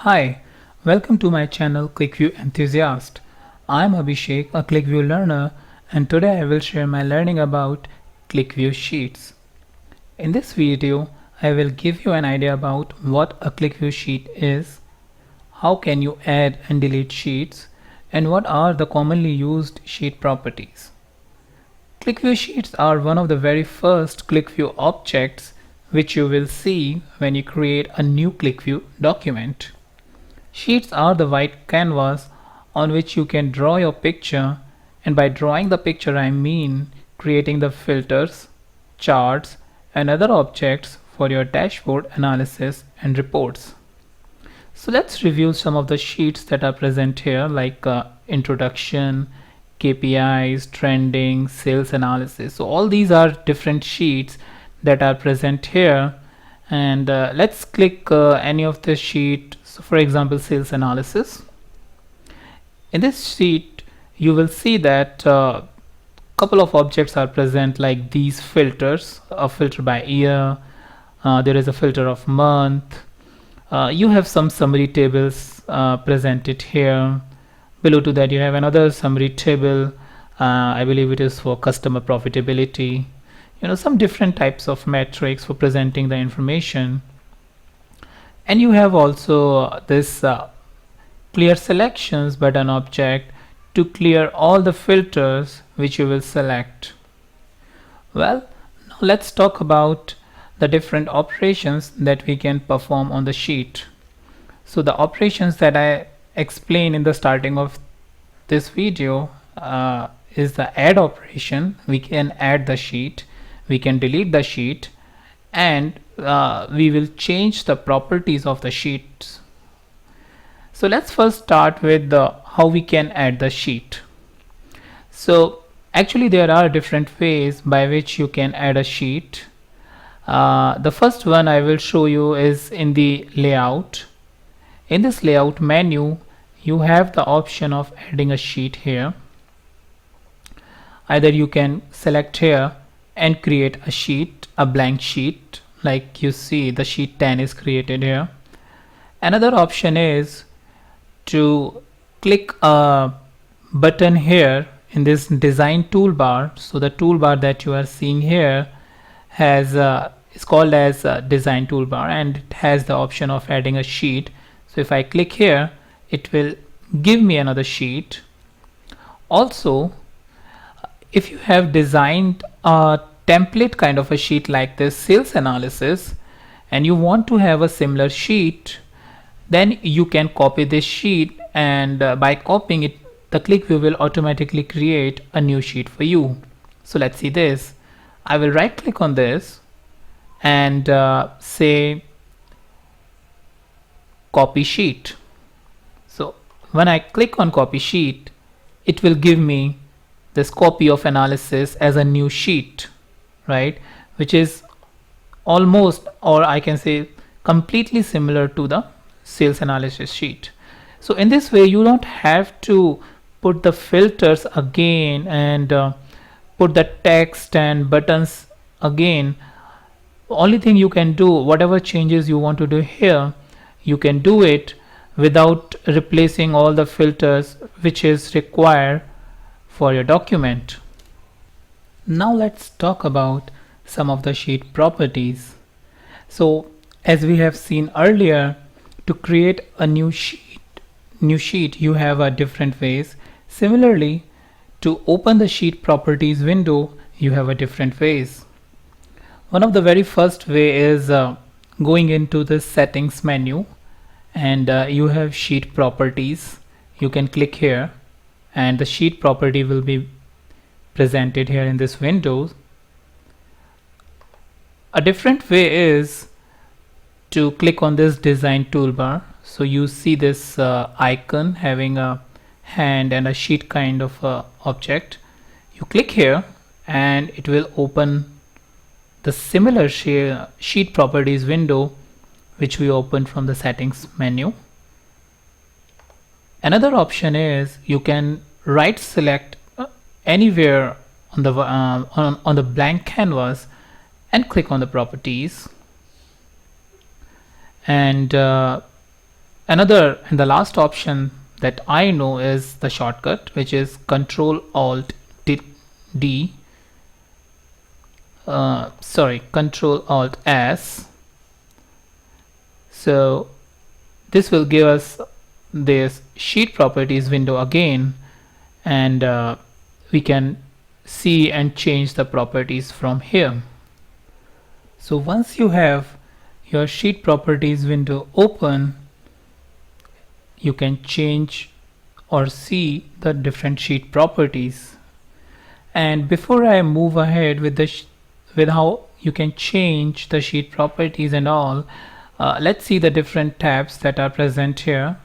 Hi, welcome to my channel QlikView Enthusiast. I'm Abhishek, a QlikView learner, and today I will share my learning about QlikView Sheets. In this video, I will give you an idea about what a QlikView sheet is, how can you add and delete sheets, and what are the commonly used sheet properties. QlikView Sheets are one of the very first QlikView objects which you will see when you create a new QlikView document. Sheets are the white canvas on which you can draw your picture, and by drawing the picture I mean creating the filters, charts and other objects for your dashboard analysis and reports. So let's review some of the sheets that are present here like introduction, KPIs, trending, sales analysis. So all these are different sheets that are present here, and let's click any of the sheet. So for example, sales analysis. In this sheet you will see that couple of objects are present like these filters, a filter by year, there is a filter of month, you have some summary tables presented here. Below to that you have another summary table, I believe it is for customer profitability, some different types of metrics for presenting the information. And you have also this clear selections button object to clear all the filters which you will select. Well, now let's talk about the different operations that we can perform on the sheet. So the operations that I explained in the starting of this video is the add operation. We can add the sheet, we can delete the sheet, and we will change the properties of the sheets. So let's first start with how we can add the sheet. So actually there are different ways by which you can add a sheet. The first one I will show you is in the layout. In this layout menu you have the option of adding a sheet here. Either you can select here and create a sheet, a blank sheet, like you see the sheet 10 is created here. Another option is to click a button here in this design toolbar. So the toolbar that you are seeing here has is called as design toolbar, and it has the option of adding a sheet. So if I click here, it will give me another sheet. Also, if you have designed a template kind of a sheet like this sales analysis and you want to have a similar sheet, then you can copy this sheet, and by copying it the QlikView will automatically create a new sheet for you. So let's see this. I will right click on this and say copy sheet. So when I click on copy sheet, it will give me this copy of analysis as a new sheet, right, which is almost, or I can say completely similar to the sales analysis sheet. So in this way you don't have to put the filters again and put the text and buttons again. Only thing you can do, whatever changes you want to do here, you can do it without replacing all the filters which is required for your document. Now let's talk about some of the sheet properties. So as we have seen earlier, to create a new sheet you have a different ways. Similarly, to open the sheet properties window you have a different ways. One of the very first way is going into the settings menu, and you have sheet properties. You can click here and the sheet property will be presented here in this window. A different way is to click on this design toolbar. So you see this icon having a hand and a sheet kind of object. You click here and it will open the similar sheet properties window which we opened from the settings menu. Another option is you can right select anywhere on the blank canvas and click on the properties, and Another and the last option that I know is the shortcut, which is Control Alt D, Control Alt S. So this will give us this sheet properties window again, and we can see and change the properties from here. So once you have your sheet properties window open, you can change or see the different sheet properties. And before I move ahead with with how you can change the sheet properties and all, let's see the different tabs that are present here.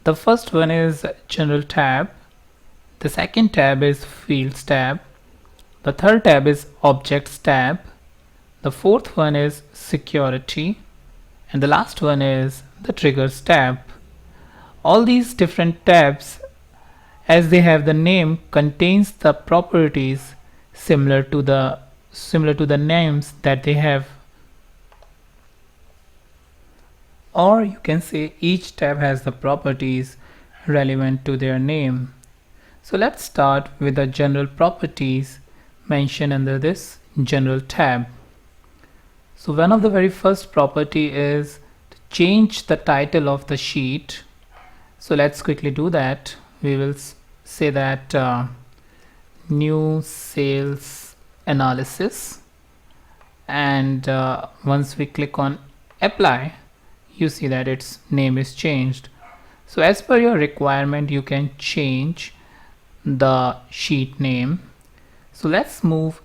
The first one is General tab. The second tab is Fields tab. The third tab is Objects tab. The fourth one is Security. And the last one is the Triggers tab. All these different tabs, as they have the name, contains the properties similar to the names that they have. Or you can say each tab has the properties relevant to their name. So let's start with the general properties mentioned under this General tab. So one of the very first property is to change the title of the sheet. So let's quickly do that. We will say that new sales analysis, and once we click on apply, you see that its name is changed. So as per your requirement, you can change the sheet name. So let's move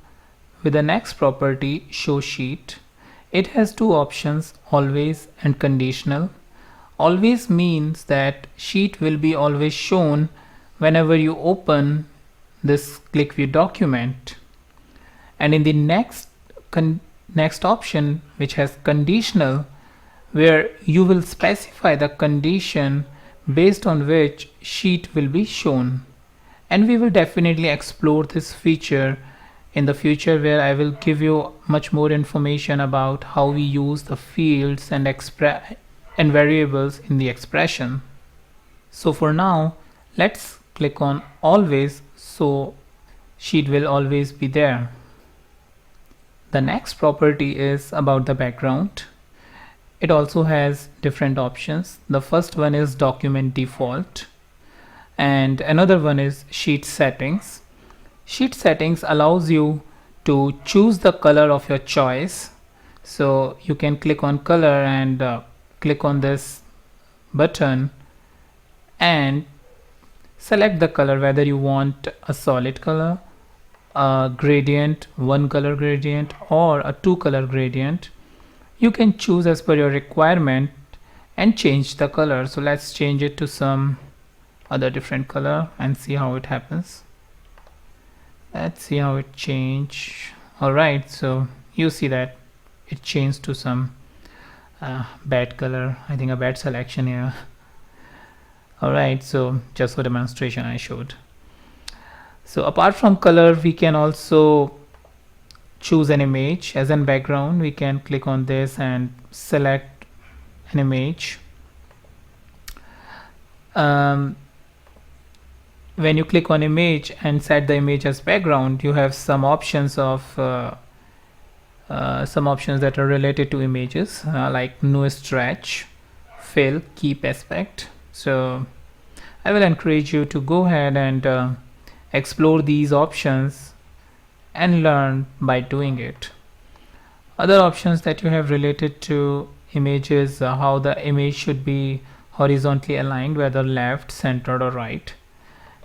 with the next property, show sheet. It has two options, always and conditional. Always means that sheet will be always shown whenever you open this QlikView document. And in the next option, which has conditional, where you will specify the condition based on which sheet will be shown. And we will definitely explore this feature in the future, where I will give you much more information about how we use the fields and variables in the expression. So for now, let's click on always, so sheet will always be there. The next property is about the background. It also has different options. The first one is document default, and another one is sheet settings. Sheet settings allows you to choose the color of your choice. So you can click on color and click on this button and select the color, whether you want a solid color, a gradient, one color gradient, or a two color gradient. You can choose as per your requirement and change the color. So let's change it to some other different color and see how it happens. Let's see how it changed. Alright, so you see that it changed to some bad color. I think a bad selection here. Alright, so just for demonstration I showed. So apart from color, we can also choose an image as a background. We can click on this and select an image. When you click on image and set the image as background, you have some options that are related to images, like no stretch, fill, keep aspect. So I will encourage you to go ahead and explore these options and learn by doing it. Other options that you have related to images, how the image should be horizontally aligned, whether left, centered, or right.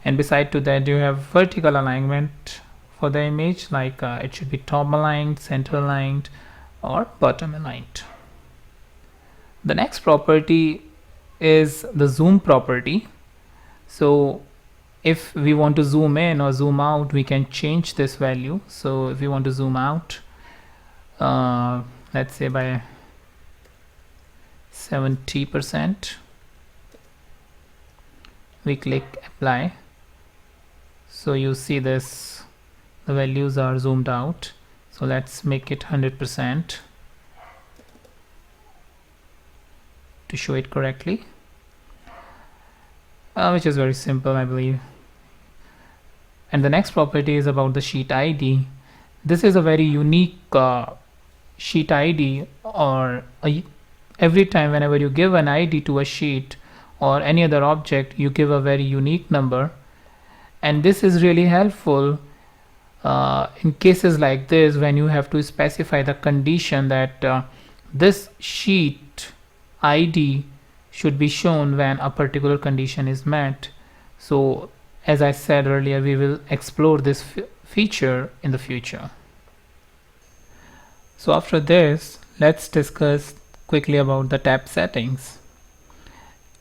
And beside to that, you have vertical alignment for the image, like it should be top aligned, center aligned, or bottom aligned. The next property is the zoom property. So if we want to zoom in or zoom out, we can change this value. So if we want to zoom out, let's say by 70%, we click apply. So you see this, the values are zoomed out. So let's make it 100% to show it correctly. which is very simple, I believe. And the next property is about the sheet ID. This is a very unique sheet ID, or every time whenever you give an ID to a sheet or any other object, you give a very unique number. And this is really helpful in cases like this, when you have to specify the condition that this sheet ID should be shown when a particular condition is met. So as I said earlier, we will explore this feature in the future. So after this, let's discuss quickly about the tab settings.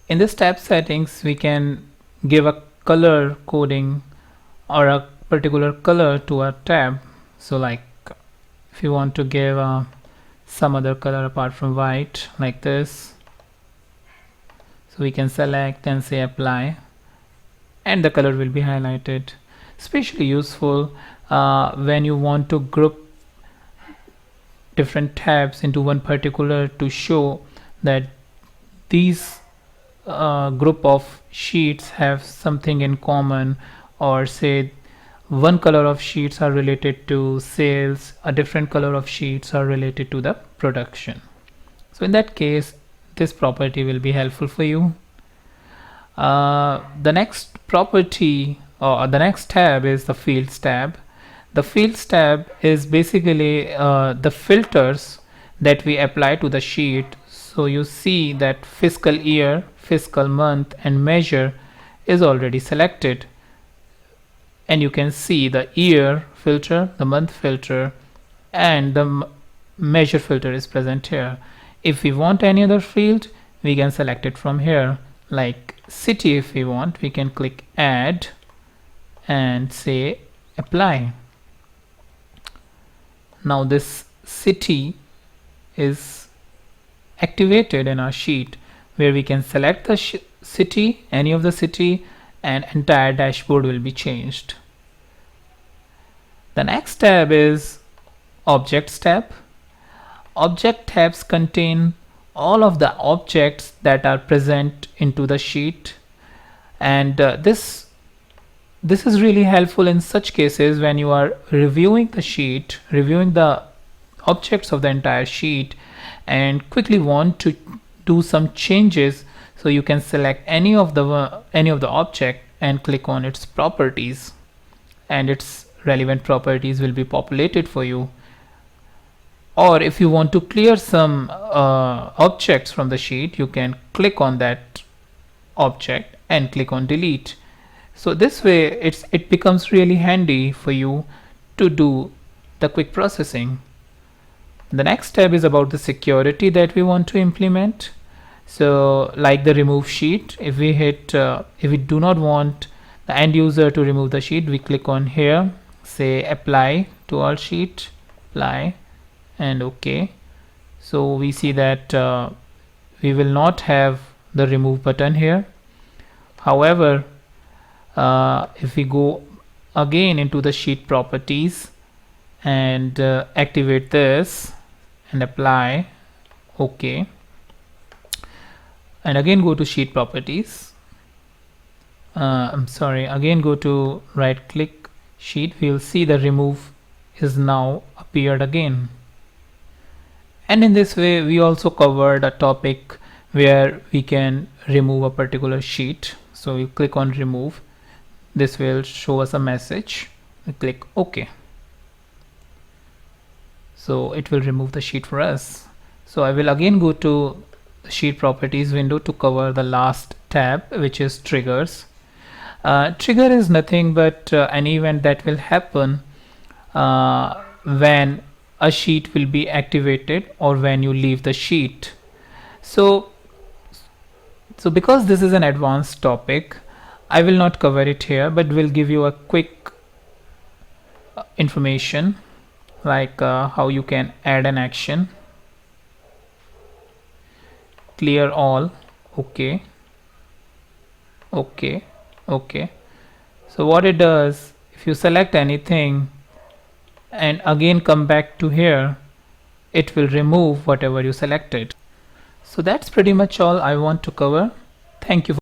In this tab settings, we can give a color coding or a particular color to a tab. So like if you want to give some other color apart from white, like this, so we can select and say apply, and the color will be highlighted. Especially useful when you want to group different tabs into one particular, to show that these group of sheets have something in common, or say one color of sheets are related to sales, a different color of sheets are related to the production. So in that case, this property will be helpful for you. The next property, or the next tab, is the fields tab. The fields tab is basically the filters that we apply to the sheet. So you see that fiscal year, fiscal month, and measure is already selected, and you can see the year filter, the month filter, and the measure filter is present here. If we want any other field, we can select it from here. Like city, if we want, we can click add and say apply. Now this city is activated in our sheet, where we can select the city, any of the city, and entire dashboard will be changed. The next tab is objects tab. Object tabs contain all of the objects that are present into the sheet, and this is really helpful in such cases when you are reviewing the sheet, reviewing the objects of the entire sheet, and quickly want to do some changes. So you can select any of the object and click on its properties, and its relevant properties will be populated for you. Or if you want to clear some objects from the sheet, you can click on that object and click on delete. So this way it becomes really handy for you to do the quick processing. The next tab is about the security that we want to implement. So like the remove sheet, if we do not want the end user to remove the sheet, we click on here, say apply to all sheet, apply, and OK. So we see that we will not have the remove button here. However, if we go again into the sheet properties and activate this and apply, OK, and again go to sheet properties, again go to right click sheet, we will see the remove is now appeared again. And in this way we also covered a topic where we can remove a particular sheet. So we click on remove, this will show us a message, we click OK. So it will remove the sheet for us. So I will again go to the sheet properties window to cover the last tab, which is triggers. Trigger is nothing but an event that will happen when a sheet will be activated or when you leave the sheet. So because this is an advanced topic, I will not cover it here, but will give you a quick information, like how you can add an action, clear all, OK, OK, OK. So what it does, if you select anything and again come back to here, it will remove whatever you selected. So that's pretty much all I want to cover. Thank you.